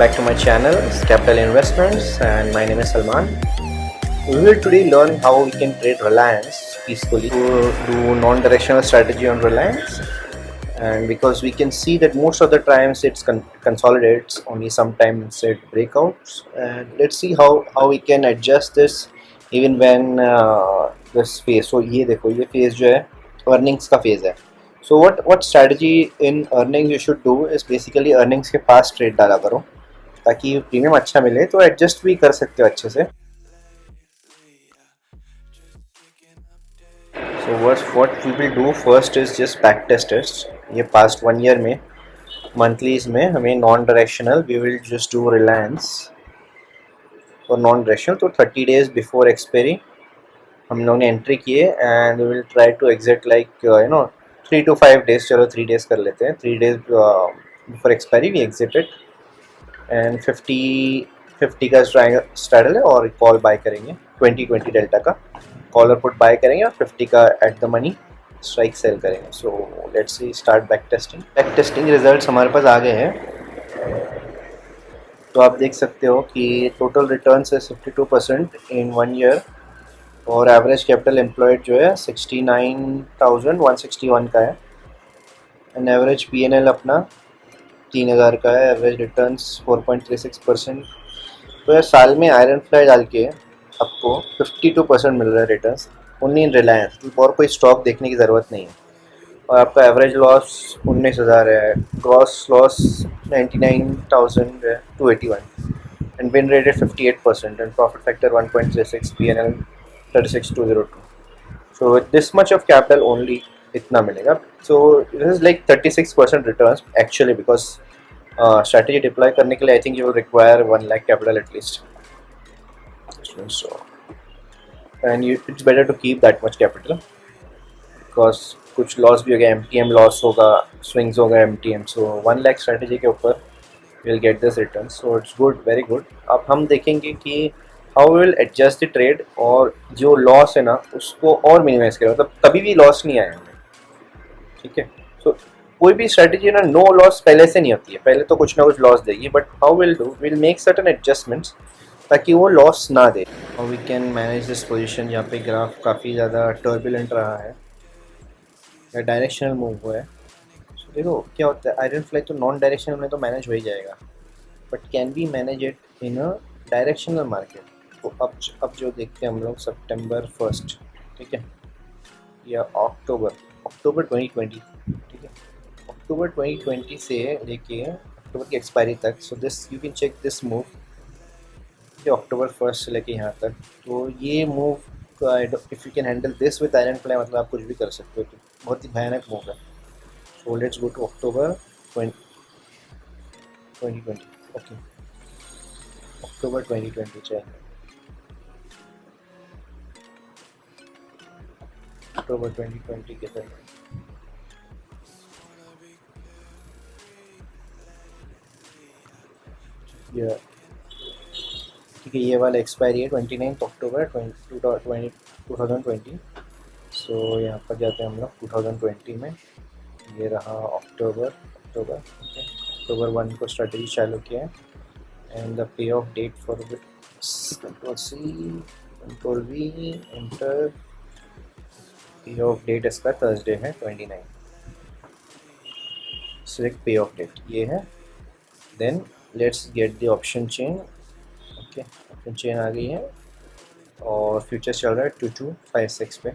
back to my channel, Capital Investments, and my name is Salman. We will today learn how we can trade Reliance peacefully to do non-directional strategy on Reliance, and because we can see that most of the times it's consolidates, only sometimes it breakouts, and let's see how we can adjust this even when this phase. So ये देखो ये phase जो है earnings का phase है. So what strategy in earnings you should do is basically earnings के पास trade डाला करो ताकि प्रीमियम अच्छा मिले, तो एडजस्ट भी कर सकते हो अच्छे से. So what we will do first is just back test. ये पास्ट 1 ईयर में मंथलीज में हमें non directional we will just do Reliance और नॉन डायरेक्शनल. तो 30 डेज बिफोर एक्सपायरी हम लोगों ने एंट्री किए and we will try to exit like 3 to 5 days. चलो 3 डेज कर लेते हैं. 3 days before expiry we exited and 50 का स्ट्रैडल है और कॉल बाय करेंगे. 20 डेल्टा का कॉल और पुट बाय करेंगे और 50 का at the money strike sell करेंगे. So let's see start back testing results हमारे पास आ गए हैं. तो आप देख सकते हो कि टोटल रिटर्न है 52% इन 1 ईयर और एवरेज कैपिटल एम्प्लॉयड जो है 69,161 का है एंड एवरेज PNL अपना 3,000 का है. Average returns 4.36%. तो यार साल में आयरन फ्लाई डाल के आपको 52% मिल रहा है रिटर्न्स ओनली इन रिलायंस. और कोई स्टॉक देखने की ज़रूरत नहीं है. और आपका एवरेज लॉस 19,000 है. Gross loss 99,281 and win rate 58% and profit factor 1.36. PNL 36,202. So with this much of capital only इतना मिलेगा. So this is like 36% returns actually because strategy deploy करने के लिए I think you will require 1 lakh capital at least. So and it's better to keep that much capital because कुछ loss भी हो गया. MTM loss होगा, स्विंग्स होगा MTM. सो 1 lakh strategy के ऊपर will get this return. So it's good, very good. अब हम देखेंगे कि how will adjust the trade और जो लॉस है ना उसको और मिनिमाइज करें. मतलब कभी भी लॉस नहीं आया हमें, ठीक है. सो कोई भी स्ट्रैटेजी ना नो लॉस पहले से नहीं होती है. पहले तो कुछ ना कुछ लॉस देगी, but how will do will make certain adjustments ताकि वो लॉस ना दे. और we can manage this position. यहाँ पे ग्राफ काफ़ी ज़्यादा टर्बुलेंट रहा है या डायरेक्शनल मूव हुआ है. so, देखो क्या होता है आयरन फ्लाई तो नॉन डायरेक्शनल में तो मैनेज हो ही जाएगा, but can be manage it in a directional market. तो अब जो देखते हैं हम लोग September 1st, ठीक है, या अक्टूबर 2020, ठीक है. अक्टूबर 2020 से लेके अक्टूबर की एक्सपायरी तक. So this you can check this move October 1st से लेके यहाँ तक. तो ये move if you can handle this with iron fly मतलब आप कुछ भी कर सकते हो. तो बहुत ही भयानक मूव है. So let's go to October 2020. Okay, October 2020 चाहिए. October 2020 के तक ठीक है. ये वाला एक्सपायरी है 29 अक्टूबर 2020. सो यहाँ पर जाते हैं हम लोग 2020 में. ये रहा अक्टूबर. ओके, October 1 को स्ट्रेटजी चालू किया है and the pay off date for control V enter. Pay off date इसका थर्सडे है 29. सिलेक्ट पे ऑफ डेट ये है. Then let's get the option chain. Okay, option chain आ गई है और फ्यूचर चल रहा है 2256 पे.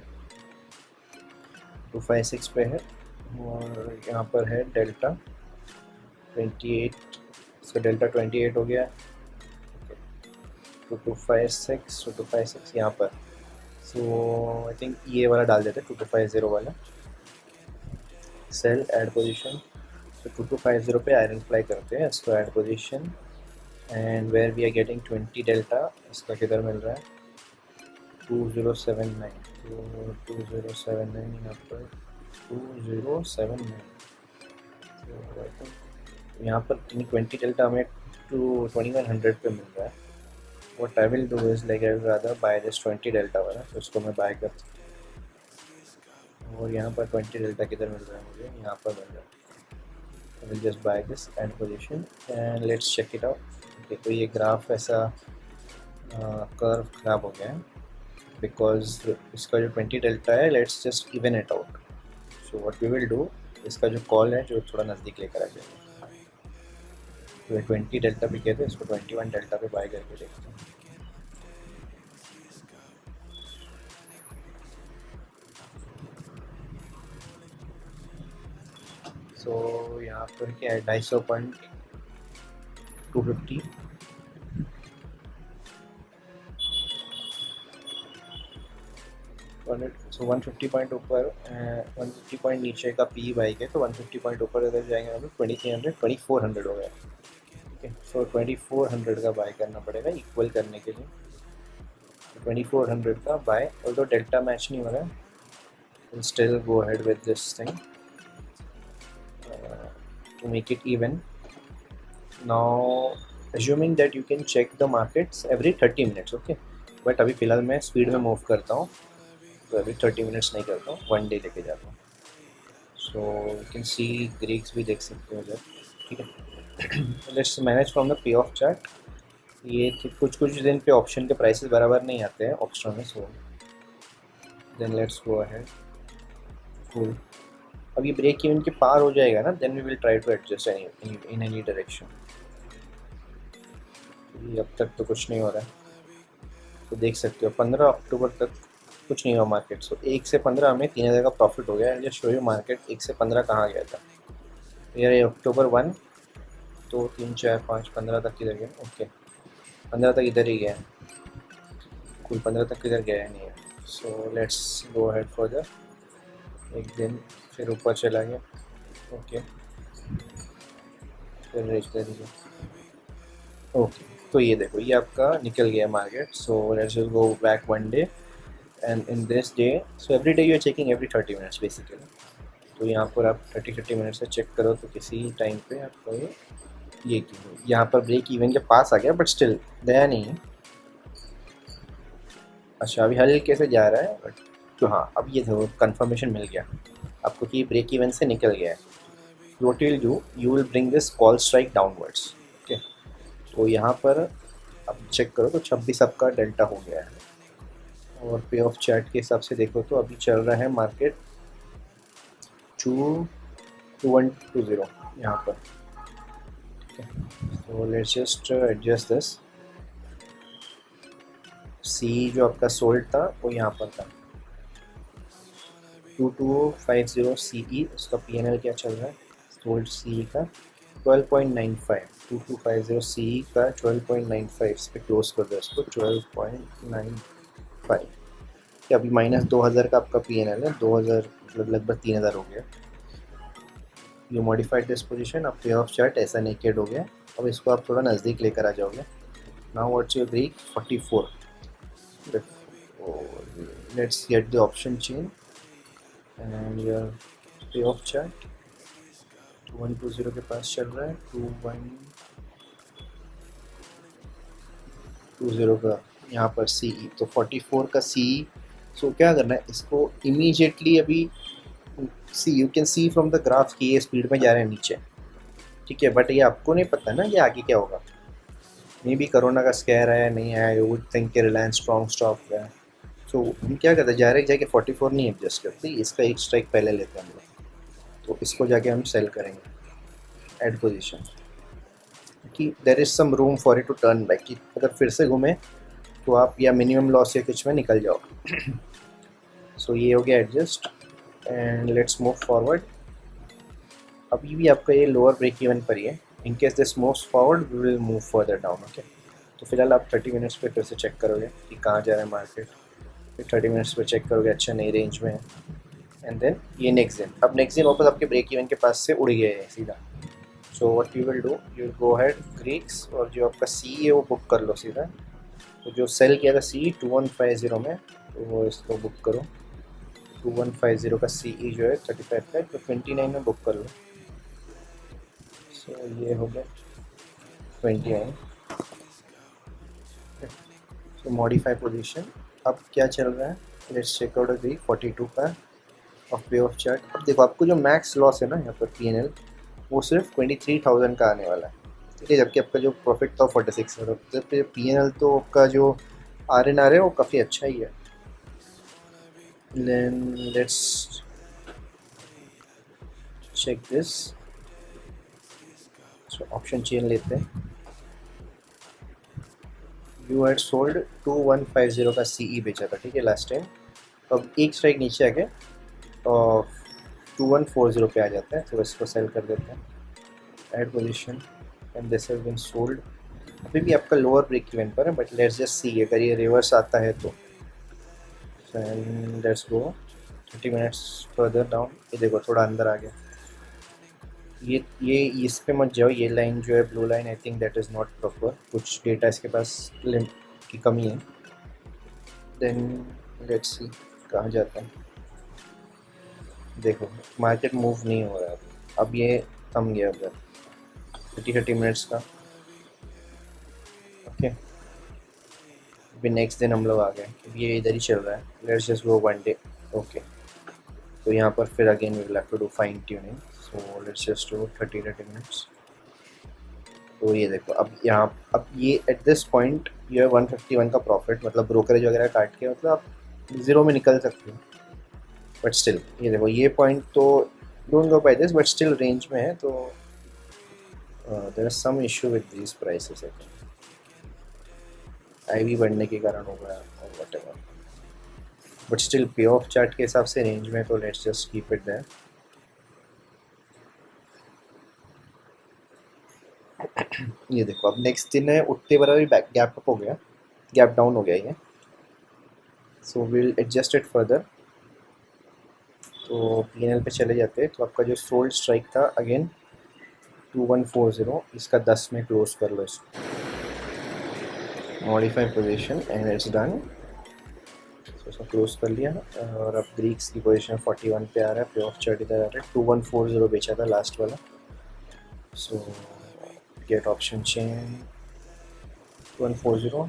256 पे है और यहाँ पर है डेल्टा 28. इसका डेल्टा 28 हो गया. 2256 यहाँ पर. सो आई थिंक ये वाला डाल देते हैं 2250 वाला. Cell add position. सो 2250 पे आयरन फ्लाई करते हैं. इसको add position and where we are getting 20 delta. इसका किधर मिल रहा है 2079. तो 2079 यहाँ पर 2079. तो आई थिंक यहाँ पर 20 डेल्टा हमें 2100 पे मिल रहा है. What I will do is like I will rather buy this 20 delta वाला. तो इसको मैं बाय करता हूँ. और यहाँ पर 20 डेल्टा किधर मिल रहा है मुझे, यहाँ पर मिल रहा है. I will just buy this and position and let's check it out. Okay, तो ये ग्राफ ऐसा कर्व खराब हो गया है बिकॉज इसका जो 20 डेल्टा है, let's just even it out. So what we will do, इसका जो कॉल है जो थोड़ा नज़दीक लेकर आ जाएगा. तो 20 डेल्टा भी कहते हैं इसको, 21 डेल्टा पे बाय करके देखते हैं. सो यहाँ पर क्या है, 250 सो 150 पॉइंट ऊपर, 150 पॉइंट नीचे का पी बाइक है, तो 150 पॉइंट ऊपर अगर जाएंगे हम लोग 2400 हो गया. ठीक है, सो 2400 का बाय करना पड़ेगा इक्वल करने के लिए. 2400 का बाय, और तो डेल्टा मैच नहीं हो रहा है, still go ahead with this thing to make it even. Now assuming that you can check the markets every 30 minutes, okay, but अभी फ़िलहाल मैं स्पीड में मूव करता हूँ, तो अभी 30 मिनट्स नहीं करता हूँ, 1 डे लेके जाता हूँ. So you can C Greeks भी देख सकते हो जब. ठीक है, let's manage from the pay off chart. ये कुछ दिन पे ऑप्शन के प्राइसेस बराबर नहीं आते हैं ऑप्शन में, so then let's go ahead. Cool. अब ये ब्रेक इवन के पार हो जाएगा ना, then we will try to adjust in any direction. अब तक तो कुछ नहीं हो रहा है, तो देख सकते हो 15 अक्टूबर तक कुछ नहीं हुआ मार्केट. सो 1 से 15 हमें 3000 का प्रॉफिट हो गया. And just show you market 1 से 15 कहाँ गया था. ये अक्टूबर 1, 2, 3, 4, 5, 15 तक किधर गया. ओके, 15 तक इधर ही गया है. कुल 15 तक किधर गया है नहीं है. So let's go ahead for the एक दिन फिर ऊपर चला गया. ओके, फिर रेच कर दीजिए. ओके, तो ये देखो ये आपका निकल गया market. So let's just go back 1 day and in this day, so every day you are checking every 30 minutes basically. तो यहाँ पर आप 30 मिनट्स से चेक करो तो किसी टाइम पे आपको ये यहाँ पर ब्रेक इवन के पास आ गया, बट स्टिल गया नहीं है. अच्छा, अभी हल्के से जा रहा है, बट तो हाँ, अब ये देखो कंफर्मेशन मिल गया आपको कि ब्रेक इवन से निकल गया है. What you will do, you will bring this call strike downwards. Okay, तो यहाँ पर अब चेक करो तो 26 आपका डेल्टा हो गया है. और पे ऑफ चार्ट के हिसाब से देखो तो अभी चल रहा है मार्केट 2120 यहाँ पर. So let's just adjust this. See जो आपका सोल्ड था वो यहाँ पर था 2250 CE. उसका PNL क्या चल रहा है सोल्ड CE का 12.95. 2250 CE का 12.95 इस पर क्लोज कर दो इसको 12.95. अभी -2000 का आपका PNL है. 2000 मतलब लगभग 3000 हो गया. You modified this position. अब पे ऑफ चार्ट ऐसा नेकेड हो गया. अब इसको आप थोड़ा नज़दीक लेकर आ जाओगे. Now what's your break 44. Let's get the option chain and your pay off chart 2120 के पास चल रहा है. 2120 का यहाँ पर CE, तो 44 का CE. सो क्या करना है इसको इमीडिएटली अभी see, you can see from the graph कि ये स्पीड में जा रहे हैं नीचे. ठीक है, बट ये आपको नहीं पता ना कि आगे क्या होगा. मे बी कोरोना का स्कैर है नहीं है, यू वुड थिंक कि रिलायंस स्ट्रॉन्ग स्टॉक है. सो हम क्या करते हैं डायरेक्ट जाके 44 नहीं एडजस्ट करते, इसका एक स्ट्राइक पहले लेते हैं हम लोग. तो इसको जाके हम सेल करेंगे एड पोजीशन कि there is some room for it to turn back, कि अगर फिर से घूमे तो आप या मिनिमम लॉस या कुछ में निकल जाओ. सो ये हो गया adjust and let's move forward. अभी भी आपका ये लोअर ब्रेक इवन पर ही है. In case this moves forward we will move further down. Okay, तो फिलहाल आप 30 मिनट्स पे फिर से चेक करोगे कि कहाँ जा रहा है मार्केट. फिर 30 मिनट्स पे चेक करोगे अच्छा नई रेंज में है. एंड देन ये नेक्स्ट दिन, अब नेक्स्ट दिन वापस आपके ब्रेक इवन के पास से उड़ गए हैं सीधा. So what you will do, you will go ahead Greeks और जो आपका सी है वो बुक कर लो सीधा. तो जो सेल किया था सी 2150 में, तो वो इसको बुक करो. 2150 का CE जो है 35 का, तो 29 में बुक कर लो. सो ये हो गया 29. सो मॉडिफाई पोजीशन. अब क्या चल रहा है, लेट्स चेक आउट दी 42 का ऑफ पे ऑफ चार्ट. अब देखो आपको जो मैक्स लॉस है ना यहाँ पर PNL वो सिर्फ 23,000 का आने वाला है, ठीक है, जबकि आपका जो प्रॉफिट था 46 है। तो PNL तो आपका जो RNR है वो काफ़ी अच्छा ही है। Then let's check this. So option chain लेते हैं। यू हैड सोल्ड 2150 का CE बेचा था, ठीक है, लास्ट टाइम। अब एक स्ट्राइक नीचे आ गया और 2140 पे आ जाता है, तो इसको सेल कर देते हैं। Add position and this has been sold. अभी भी आपका लोअर ब्रेक इवन पर है, बट लेट्स जस्ट सी अगर ये रिवर्स आता है तो। And let's go 30 minutes further down. ये देखो थोड़ा अंदर आ गया। ये इस पे मत जाओ, ये लाइन जो है blue line, I think that is not proper, कुछ डेटा इसके पास की कमी है। देन लेट्स सी कहाँ जाता है। देखो मार्केट मूव नहीं हो रहा है अब ये थम गया उधर 30 मिनट्स का। ओके, अभी नेक्स्ट दिन हम लोग आ गए, ये इधर ही चल रहा है। Let's just go one day. Okay, तो यहाँ पर फिर again we will have to do fine tuning. So let's just do 30 minutes. तो ये देखो अब ये एट दिस पॉइंट ये 151 का प्रॉफिट, मतलब ब्रोकरेज वगैरह काट के मतलब आप ज़ीरो में निकल सकते हो। बट स्टिल ये देखो ये पॉइंट तो don't go by this, but still range में है। तो there is some issue with these prices. IV बढ़ने के कारण होगा और whatever, but still pay off chart के हिसाब से रेंज में, तो let's just keep it there. ये देखो अब नेक्स्ट दिन है, उठते बराबर ही बैक गैप अप हो गया, गैप डाउन हो गया ये। So will adjust it further. तो PNL पे चले जाते हैं। तो आपका जो सोल्ड स्ट्राइक था अगेन 2140, इसका 10 में क्लोज कर लो इसको। Modify position and it's done. तो इसको क्लोज कर लिया। और अब ग्रीक्स की पोजीशन 41 पे आ रहा है, पे ऑफ चार्ट इधर आ रहा है। 2140 बेचा था लास्ट वाला। So get option chain 2140।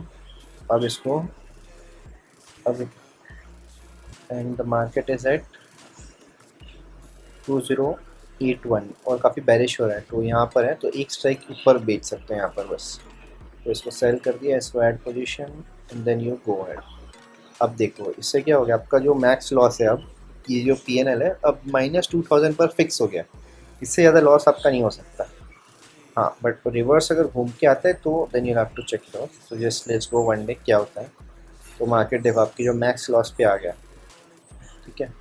अब इसको अब and the market is at 2081 और काफ़ी बैरिश हो रहा है, तो यहाँ पर है तो एक स्ट्राइक ऊपर बेच सकते हैं यहाँ पर बस। तो इसको सेल कर दिया, इसको add position and then you go add. अब देखो इससे क्या हो गया, आपका जो मैक्स लॉस है, अब ये जो PNL है अब -2000 पर फिक्स हो गया। इससे ज़्यादा लॉस आपका नहीं हो सकता। हाँ, बट रिवर्स अगर घूम के आता है तो then you have to check it out. So just let's go one day क्या होता है। तो मार्केट देखो आपकी जो मैक्स लॉस पे आ गया, ठीक है।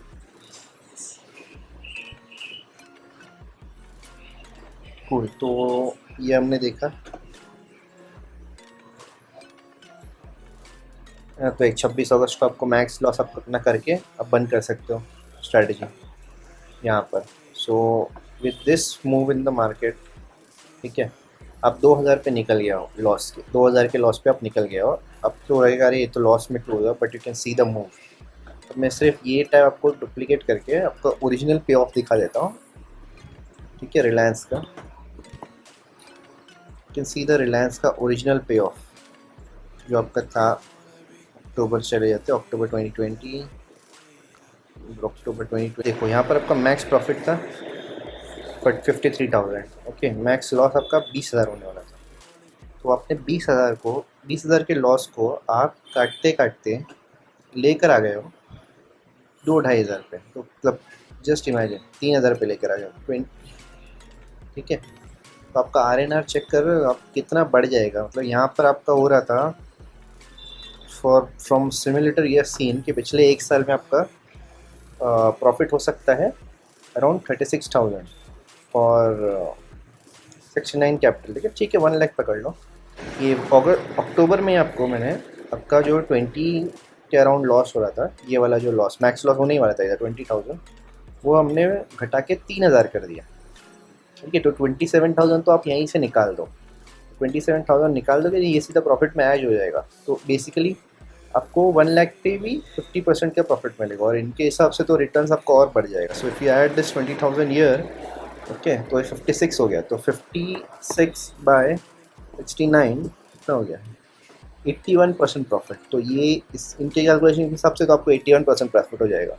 कूल, तो ये हमने देखा। तो एक 26 अगस्त को आपको मैक्स लॉस आप अपना करके अब बंद कर सकते हो स्ट्रैटेजी यहाँ पर। So with this move in the market, ठीक है, आप 2000 पे निकल गया हो लॉस के, 2000 के लॉस पे आप निकल गया हो। अब तो रहेगा अरे ये तो लॉस में क्लोज है, but you can see the move. अब मैं सिर्फ ये टाइप आपको डुप्लीकेट करके आपका ओरिजिनल पे ऑफ दिखा देता हूँ, ठीक है, रिलायंस का। You can see the Reliance का ओरिजिनल पे ऑफ जो आपका था। अक्टूबर चले जाते हैं, अक्टूबर 2020, अक्टूबर 2020। देखो यहाँ पर आपका मैक्स प्रॉफिट था बट 53,000। ओके, मैक्स लॉस आपका 20,000 होने वाला था। तो आपने 20,000 के लॉस को आप काटते काटते लेकर आ गए हो 2-2,500 पे। तो मतलब जस्ट इमेजिन 3,000 पे लेकर आ गए हो 20, ठीक है। तो आपका RNR चेक कर रहे हो आप कितना बढ़ जाएगा। मतलब यहाँ पर आपका हो रहा था फ्रॉम सिमुलेटर ये सीन कि पिछले एक साल में आपका प्रॉफिट हो सकता है अराउंड 36,000 और 69 कैपिटल, ठीक है 1 लाख पकड़ लो। ये अक्टूबर में आपको मैंने आपका जो 20 के अराउंड लॉस हो रहा था, ये वाला जो लॉस मैक्स लॉस होने ही वाला था इधर 20,000, वो हमने घटा के 3,000 कर दिया, ठीक है। तो 27,000 तो आप यहीं से निकाल दो, 27,000 निकाल दोगे, ये सीधा प्रॉफिट में ऐड हो जाएगा। तो बेसिकली आपको 1 लाख पे भी 50% का प्रॉफिट मिलेगा और इनके हिसाब से तो रिटर्न्स आपको और बढ़ जाएगा। So if you add this 20,000 year, okay, तो ये 56 हो गया। तो 56 बाय 69 कितना हो गया, 81% प्रॉफिट। तो ये इनके कैलकुलेशन के हिसाब से तो आपको 81% प्रॉफिट हो जाएगा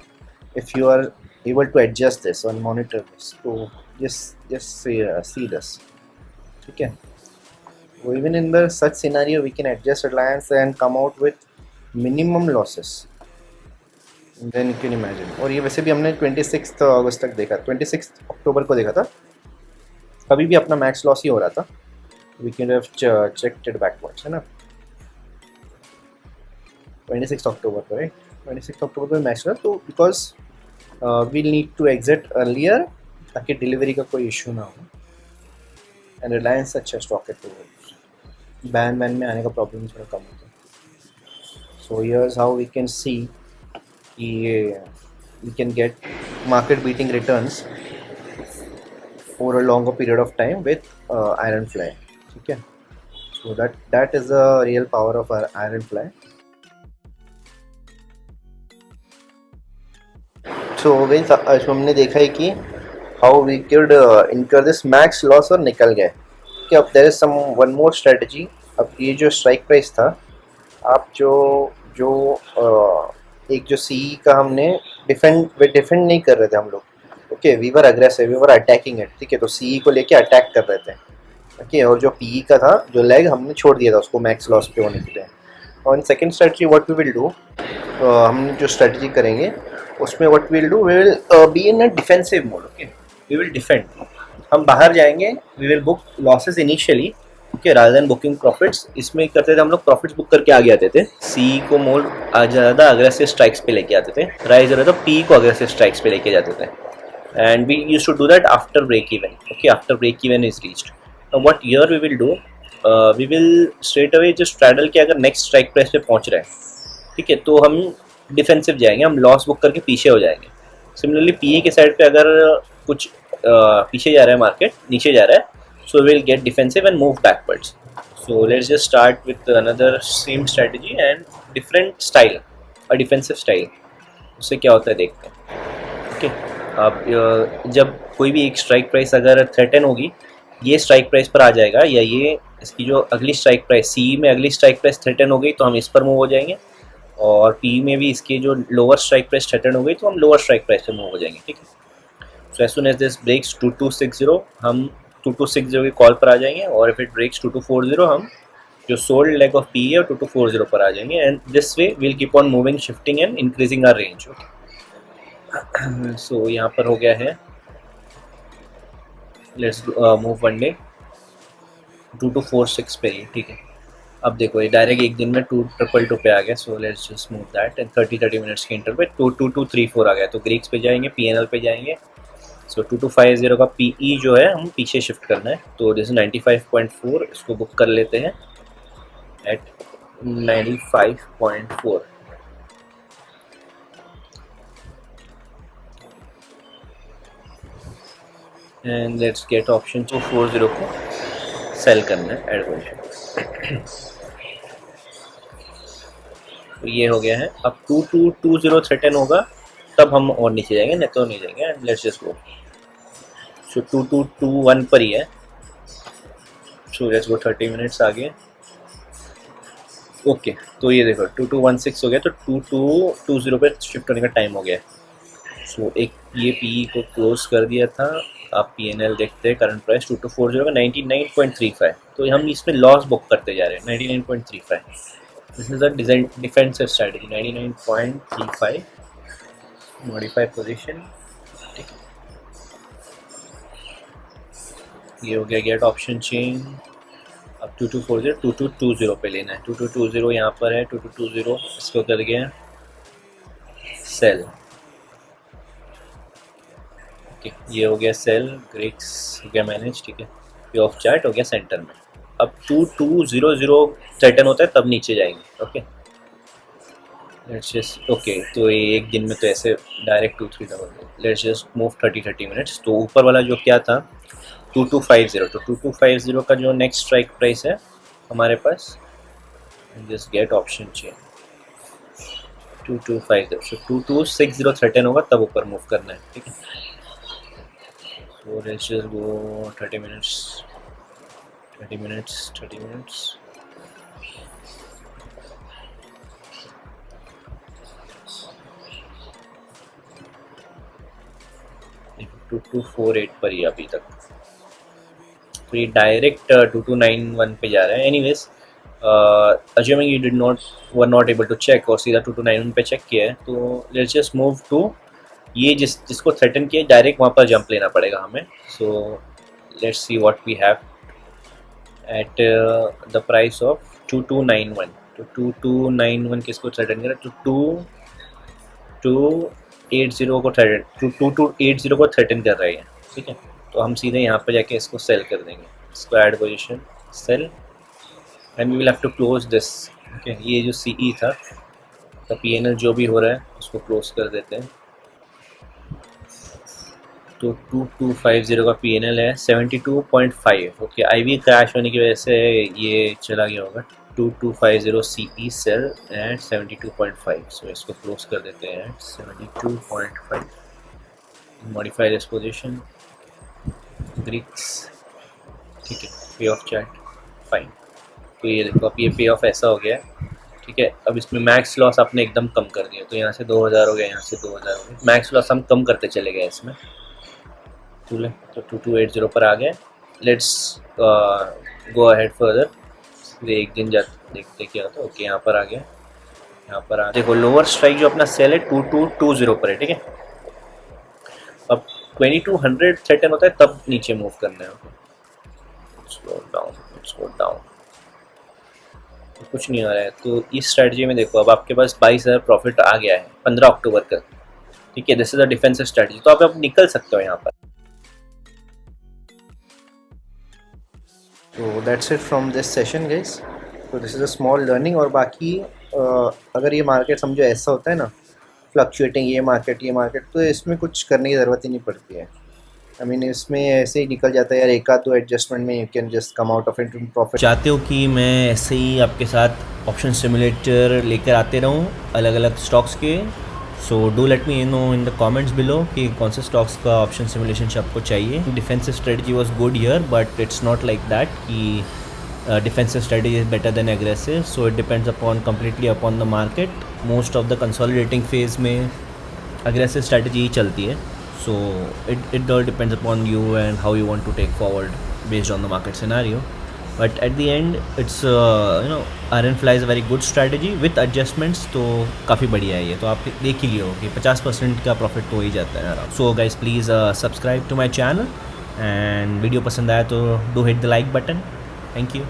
if you are able to adjust this और मॉनिटर दिस। तो see this. ठीक है. So even in the such scenario we can adjust Reliance and come out with minimum losses. Then you can imagine. और ये वैसे भी हमने 26 अगस्त तक देखा, 26 अक्टूबर को देखा था, अभी भी अपना मैक्स लॉस ही हो रहा था. We can have checked it backwards, है ना. 26 अक्टूबर को, राइट. 26 अक्टूबर को मैक्स लॉस, तो because we'll need to exit earlier ताकि डिलीवरी का कोई इशू ना हो. एंड रिलायंस अच्छा स्टॉक है तो बैन में आने का प्रॉब्लम थोड़ा कम होता है. So here's how we can see कि we can get market beating returns over a longer period of time with iron fly. ठीक है. So that is the real power of iron fly. So guys आज हमने देखा है कि how we could incur this max loss और निकल गए. कि अब there is some one more strategy. अब ये जो स्ट्राइक प्राइस था, आप जो एक जो सी का हमने डिफेंड नहीं कर रहे थे हम लोग. Okay, we were aggressive, we were attacking it. ठीक है. तो सी को लेके अटैक कर रहे थे. ओके. और जो पी का था जो लेग, हमने छोड़ दिया था उसको मैक्स लॉस पे होने के लिए. और second strategy what we will do, हम जो स्ट्रेटजी करेंगे उसमें what we will do, we will be in a defensive mode. Okay. We will defend. हम बाहर जाएंगे, we will book losses initially. Okay. Rather than booking profits. इसमें करते थे हम लोग, प्रॉफिट्स बुक करके आगे आते थे. सी को मोर ज़्यादा अग्रेसिव स्ट्राइक्स पे लेके आते थे. राइज हो रहा था, पी को अग्रेसिव स्ट्राइक्स पे लेके जाते थे. And we use to do that after break even. Okay. After break even is reached. What year we will do, we will straight away जो स्ट्रैडल के अगर नेक्स्ट स्ट्राइक प्राइस पे पहुंच रहे हैं, ठीक है, तो हम डिफेंसिव जाएंगे, हम लॉस बुक करके पीछे हो जाएंगे. सिमिलरली पीए के साइड पे अगर कुछ पीछे जा रहा है, मार्केट नीचे जा रहा है, so we'll get defensive and move backwards. So let's just start with another same strategy and different style, a defensive style. उससे क्या होता है देखते हैं. ओके. अब जब कोई भी एक स्ट्राइक प्राइस अगर थ्रेटन होगी, ये स्ट्राइक प्राइस पर आ जाएगा, या ये इसकी जो अगली स्ट्राइक प्राइस सी में अगली स्ट्राइक प्राइस थ्रेटन हो गई तो हम इस पर मूव हो जाएंगे. और पी में भी इसकी जो लोअर स्ट्राइक प्राइस थ्रेटन हो गई तो हम लोअर स्ट्राइक प्राइस पर मूव हो जाएंगे. ठीक है. So as soon as this breaks 2260, हम 2260 के कॉल पर आ जाएंगे. और इफ इट ब्रेक्स 2240, हम जो सोल्ड लेग ऑफ पी है 2240 पर आ जाएंगे. And this way will keep on moving, shifting and increasing our range. Okay. So यहाँ पर हो गया है. लेट्स मूव वन डे 2246 पे ही. ठीक है. अब देखो ये डायरेक्ट एक दिन में 2222 पे आ गया. सो let's just move that and 30 minutes के इंटरवल पे 22234 आ गया. तो ग्रीक्स पे जाएंगे, पीएनएल पे जाएंगे. सो 2250 का पीई जो है हम पीछे शिफ्ट करना है. तो जैसे 95.4 इसको बुक कर लेते हैं at 95.4. And let's get option 240 को सेल करना है एडवर्जन. तो ये हो गया है. अब 2220 थ्रेटन होगा तब हम और नीचे जाएंगे, नहीं तो नहीं जाएंगे. And let's just go. So 2221 पर ही है. सो लेट्स गो 30 मिनट्स आगे. ओके. तो ये देखो 2216 हो गया, तो 2220 पे शिफ्ट होने का टाइम हो गया. सो एक ये पी को क्लोज कर दिया था. आप पीएनएल देखते हैं, करंट प्राइस 2240 का 99.35. तो हम इसमें लॉस बुक करते जा रहे हैं 99.35. This is a defensive strategy. 99.35 modify position. ठीक है. ये हो गया गेट ऑप्शन चेंज. अब 2240 2220 पे लेना है. 2220 यहाँ पर है. 2220 इसको कर गया सेल. ओके. ये हो गया सेल. ग्रीक्स हो गया मैनेज. ठीक है. पे ऑफ चार्ट हो गया सेंटर में. अब 2200 थ्रेटन होता है तब नीचे जाएंगे. ओके. Let's just okay. तो ये एक दिन में तो ऐसे direct 2300. Let's just move 30 minutes. तो ऊपर वाला जो क्या था 2250, तो 2250 का जो नेक्स्ट स्ट्राइक प्राइस है हमारे पास, जस्ट गेट ऑप्शन चेंज 2250. सो 2260 थ्रेटन होगा तब ऊपर मूव करना है. ठीक है. So let's just go 30 minutes. 2248 पर ही अभी तक, तो ये डायरेक्ट 2291 पे जा रहा है। Anyways, assuming you did not were not able to check और सीधा 2291 पे चेक किया है, तो लेट्स जस्ट मूव टू ये जिसको थ्रेटन किया डायरेक्ट वहाँ पर जंप लेना पड़ेगा हमें। So let's see what we have at the price of 2291। तो 2291 किसको थ्रेटन करें, तो 2280 को थ्रेटन, 2280 को थ्रेटन कर रहे हैं, ठीक है। तो हम सीधे यहाँ पर जाके इसको सेल कर देंगे, इसको add position sell and we will have to close this, okay. ये जो सीई था, तो पीएनएल जो भी हो रहा है उसको क्लोज कर देते हैं। तो 2250 का पीएनएल है 72.5, ओके। आईवी क्रैश होने की वजह से ये चला गया होगा। 2250 सीई सेल एट 72.5, सो इसको क्लोज कर देते हैं 72.5। मॉडिफाई दिस पोजीशन ग्रीक्स, ठीक है। पे ऑफ चैट फाइन। तो ये देखो, अब ये पे ऑफ ऐसा हो गया है, ठीक है। अब इसमें मैक्स लॉस आपने एकदम कम कर दिया, तो यहाँ से 2000 हो गया, यहाँ से 2000 हो गया। मैक्स लॉस हम कम करते चले गए इसमें, ठीक है। तो 2280 पर आ गए। लेट्स गो अहेड फर्दर, एक दिन देखते क्या होता है। ओके, यहाँ पर आ गया, यहाँ पर आ देखो लोअर स्ट्राइक जो अपना सेल है 2220 पर है, ठीक है। अब 2200 थ्रेटन होता है तब नीचे मूव करना है। स्लो डाउन, कुछ नहीं आ रहा है। तो इस स्ट्रेटजी में देखो, अब आपके पास 22,000 प्रॉफिट आ गया है 15 अक्टूबर का, ठीक है। This is a defensive strategy, तो आप अब निकल सकते हो यहाँ पर। तो that's it from this session guys. तो this is a small learning. और बाकी अगर ये मार्केट समझो ऐसा होता है ना, फ्लक्चुएटिंग ये मार्केट, तो इसमें कुछ करने की ज़रूरत ही नहीं पड़ती है। आई मीन इसमें ऐसे ही निकल जाता है यार, एक आध दो एडजस्टमेंट में you can just come out of it in profit. चाहते हो कि मैं ऐसे ही आपके साथ ऑप्शन सिमुलेटर लेकर आते रहूँ अलग अलग स्टॉक्स के, so do let me know in the comments below कि कौन से स्टॉक्स का ऑप्शन सिमुलेशन आपको चाहिए। Defensive strategy was good here, but it's not like that कि defensive strategy is better than aggressive. So it depends upon completely upon the market. Most of the consolidating phase में aggressive strategy ही चलती है। So it all depends upon you and how you want to take forward based on the market scenario. But at the end, it's Iron Fly is a very good strategy with adjustments. तो काफ़ी बढ़िया है ये, तो आप देख ही लियो कि 50% का प्रॉफिट तो हो ही जाता है आराम। So guys, please subscribe to my channel, and video पसंद आया तो do hit the like button. Thank you.